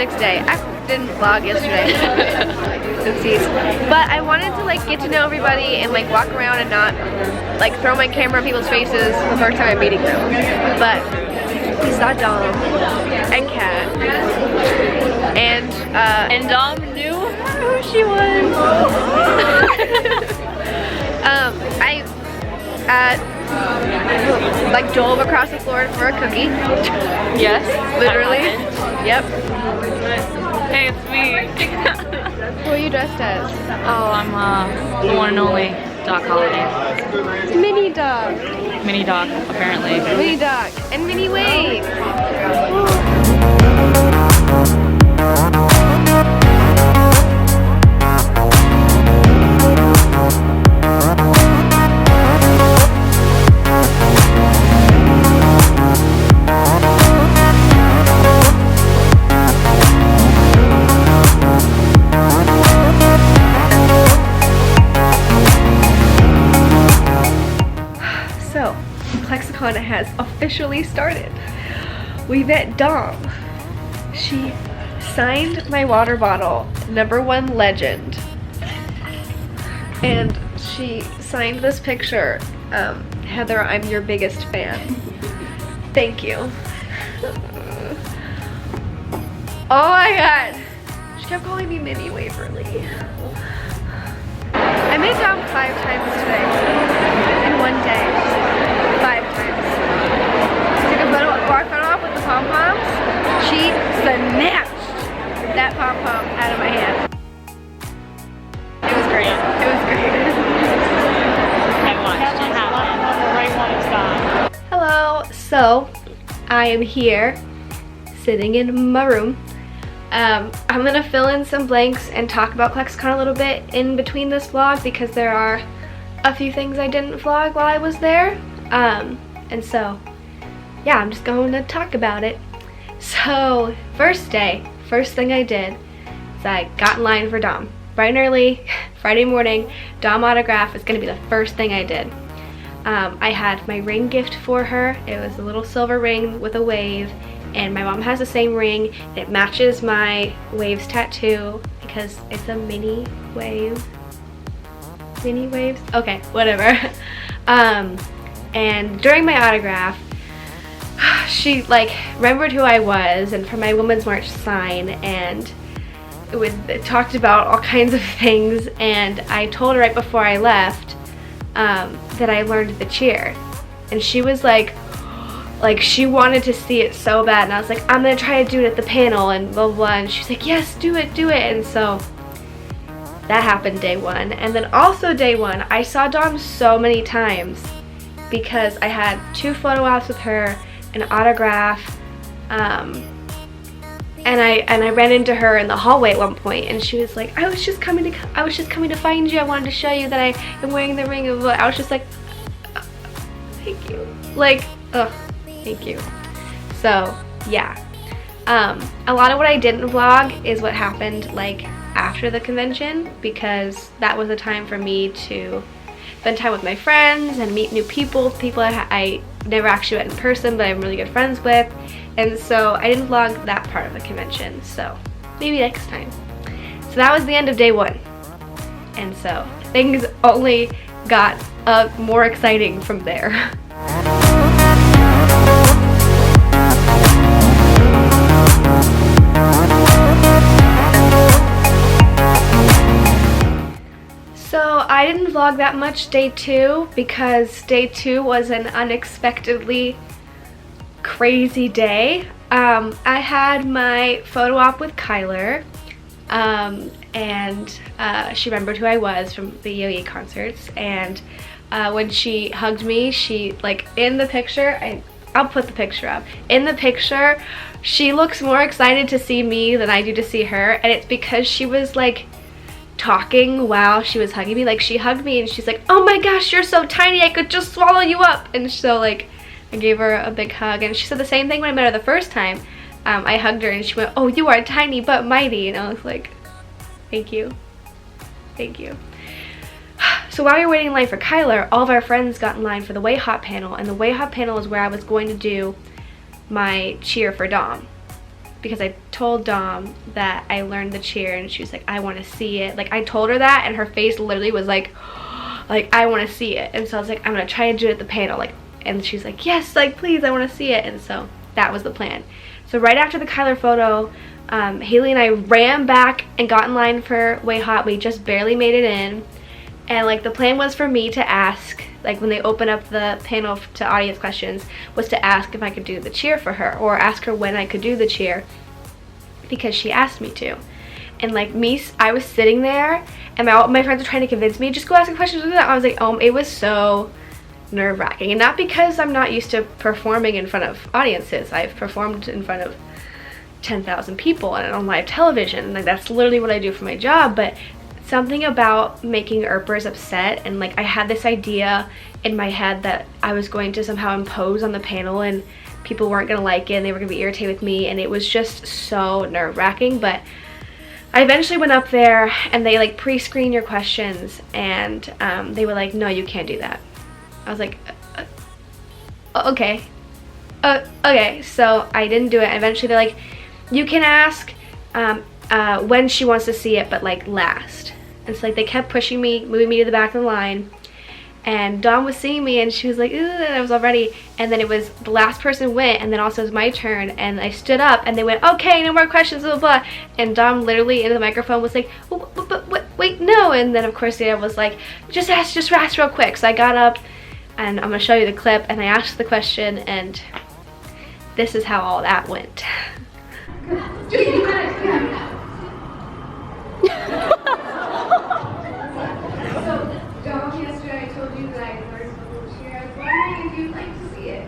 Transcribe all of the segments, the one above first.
next day. I didn't vlog yesterday. Oopsies. But I wanted to like get to know everybody and like walk around and not like throw my camera in people's faces the first time I'm meeting them. But we saw Dom and Kat. And Dom knew who she was. I like drove across the floor for a cookie. Yes. Literally. Yep. Hey, it's me. Who are you dressed as? Oh, I'm the one and only Doc Holiday. Mini Dog. Mini Doc, apparently. Mini Dog and Mini Wave. So, Clexacon has officially started. We met Dom. She signed my water bottle, #1 legend. And she signed this picture, Heather, I'm your biggest fan. Thank you. Oh my god. She kept calling me Mini Waverly. I met Dom 5 times today. In one day. 5 times. Took a photo, walked off with the pom-poms. She snatched that pom-pom out of my hand. It was great. It was great. I watched it happen. Right when it's gone. Hello. So, I am here, sitting in my room. I'm gonna fill in some blanks and talk about Clexacon a little bit in between this vlog because there are a few things I didn't vlog while I was there. And so, yeah, I'm just going to talk about it. So, first thing I did is I got in line for Dom. Bright and early, Friday morning, Dom autograph is gonna be the first thing I did. I had my ring gift for her. It was a little silver ring with a wave, and my mom has the same ring. It matches my waves tattoo because it's a mini wave. Mini waves? Okay, whatever. And during my autograph, she like remembered who I was and for my Women's March sign, and it talked about all kinds of things, and I told her right before I left that I learned the cheer, and she was like she wanted to see it so bad, and I was like, I'm gonna try to do it at the panel and blah blah blah, and she's like, yes, do it, and so that happened day 1. And then also day 1, I saw Dom so many times because I had 2 photo ops with her, an autograph, and I ran into her in the hallway at one point, and she was like, I was just coming to find you. I wanted to show you that I am wearing the ring. I was just like, thank you. Like, ugh, thank you. So, yeah. A lot of what I didn't vlog is what happened like after the convention, because that was a time for me to spend time with my friends and meet new people I never actually met in person but I'm really good friends with, and so I didn't vlog that part of the convention, so maybe next time. So that was the end of day 1, and so things only got more exciting from there. So I didn't vlog that much day 2 because day 2 was an unexpectedly crazy day. I had my photo op with Kyler, and she remembered who I was from the Yo-Yo concerts, and when she hugged me, she like in the picture, I'll put the picture up. In the picture, she looks more excited to see me than I do to see her, and it's because she was like talking while she was hugging me. Like, she hugged me and she's like, oh my gosh, you're so tiny, I could just swallow you up. And so like I gave her a big hug, and she said the same thing when I met her the first time. I hugged her and she went, oh, you are tiny but mighty, and I was like, thank you, thank you. So while we were waiting in line for Kyler, all of our friends got in line for the Way Hot panel, and the Way Hot panel is where I was going to do my cheer for Dom. because I told Dom that I learned the cheer, and she was like, I want to see it. Like, I told her that, and her face literally was like I want to see it. And so I was like, I'm gonna try and do it at the panel, like, and she's like, yes, like, please, I want to see it. And so that was the plan. So right after the Kyler photo, Haley and I ran back and got in line for Way Hot. We just barely made it in, and like the plan was for me to ask, like when they open up the panel to audience questions, was to ask if I could do the cheer for her, or ask her when I could do the cheer, because she asked me to. And like me, I was sitting there, and all my friends were trying to convince me, just go ask a question. I was like, oh, it was so nerve-wracking. And not because I'm not used to performing in front of audiences. I've performed in front of 10,000 people and on live television. Like, that's literally what I do for my job. But something about making Erpers upset, and like I had this idea in my head that I was going to somehow impose on the panel, and people weren't gonna like it, and they were gonna be irritated with me, and it was just so nerve-wracking. But I eventually went up there, and they like pre-screen your questions, and they were like, no, you can't do that. I was like, okay. Okay, so I didn't do it. Eventually they're like, you can ask when she wants to see it, but like last. And so like they kept pushing me, moving me to the back of the line, and Dawn was seeing me, and she was like, ooh, and I was all ready. And then it was the last person went, and then also it was my turn, and I stood up, and they went, okay, no more questions, blah, blah, blah. And Dawn literally into the microphone was like, wait, no. And then of course the other was like, just ask real quick. So I got up, and I'm gonna show you the clip, and I asked the question, and this is how all that went. Yesterday I told you that I learned a little cheer. I was wondering if you'd like to see it.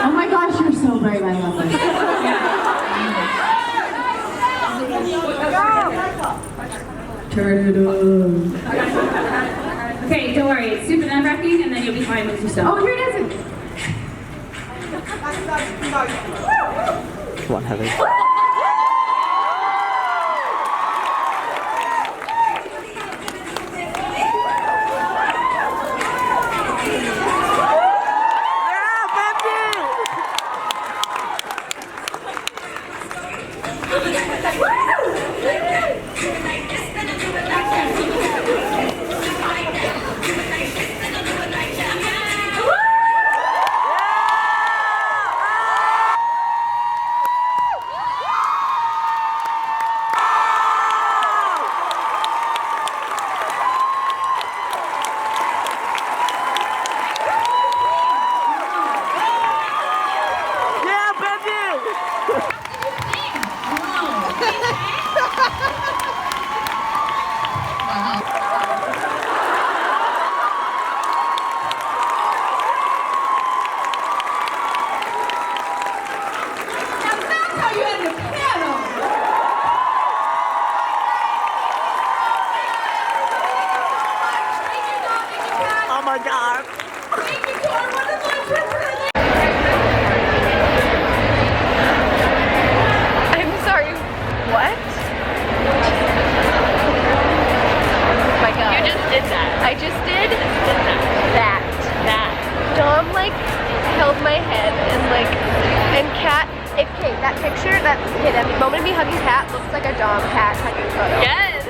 Oh my gosh, you're so brave. I love this. Turn it on. Okay, don't worry. It's super nerve-wracking, and then you'll be fine with yourself. Oh, here it is. Come on, Heather. Oh my God. I'm sorry, what? Oh my God. You just did that. I just did that. Dom like held my head and like, and Kat, okay, that picture, that moment of me hugging Kat looks like a Dom Kat hugging photo. Yes.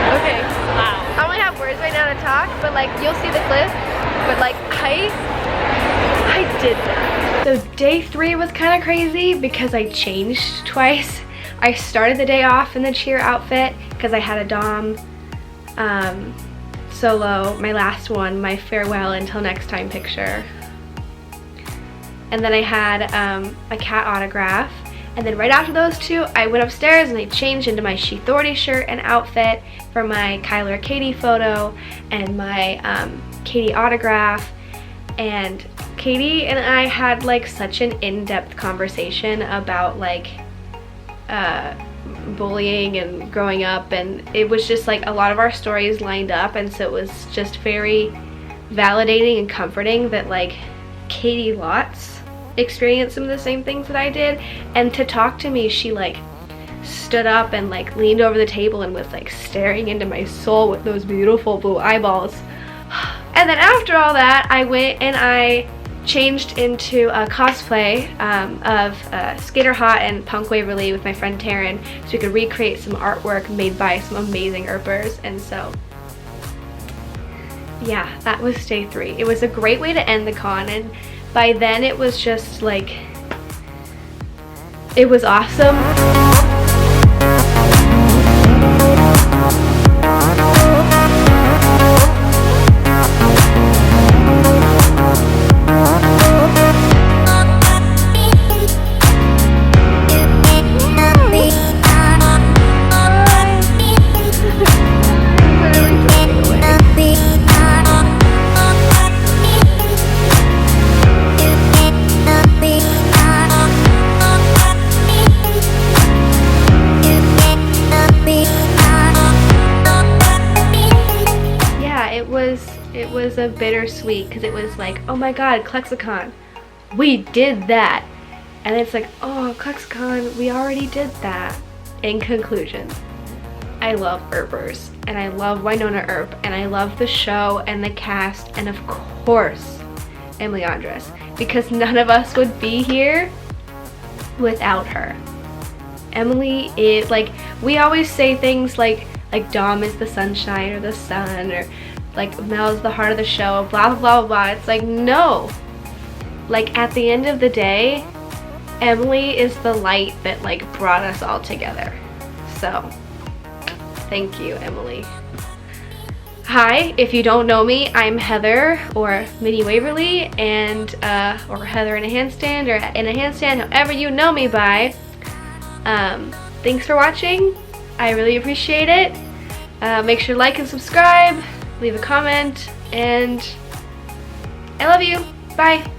Okay. Wow. I don't have words right now to talk, but like you'll see the clip. But like I did that. So day 3 was kind of crazy because I changed twice. I started the day off in the cheer outfit because I had a Dom solo, my last one, my farewell until next time picture. And then I had a Cat autograph. And then right after those two, I went upstairs and I changed into my She Authority shirt and outfit for my Kyler Katie photo and my Katie autograph. And Katie and I had like such an in-depth conversation about like bullying and growing up, and it was just like a lot of our stories lined up, and so it was just very validating and comforting that like Katie Lotz experienced some of the same things that I did. And to talk to me, she like stood up and like leaned over the table and was like staring into my soul with those beautiful blue eyeballs. And then after all that, I went and I changed into a cosplay of Skater Hot and Punk Waverly with my friend Taryn, so we could recreate some artwork made by some amazing Earpers. And so yeah, that was day 3. It was a great way to end the con, and by then it was just like, it was awesome. It was a bittersweet, because it was like, oh my god, Clexacon, we did that. And it's like, oh, Clexacon, we already did that. In conclusion, I love Earpers, and I love Winona Earp, and I love the show and the cast, and of course, Emily Andres, because none of us would be here without her. Emily is, like, we always say things like Dom is the sunshine or the sun, or like Mel's the heart of the show, blah blah blah blah. It's like, no, like at the end of the day, Emily is the light that like brought us all together. So thank you, Emily. Hi, if you don't know me, I'm Heather, or Minnie Waverly, and or Heather in a handstand, or in a handstand, however you know me by. Thanks for watching. I really appreciate it. Make sure to like and subscribe, leave a comment, and I love you. Bye.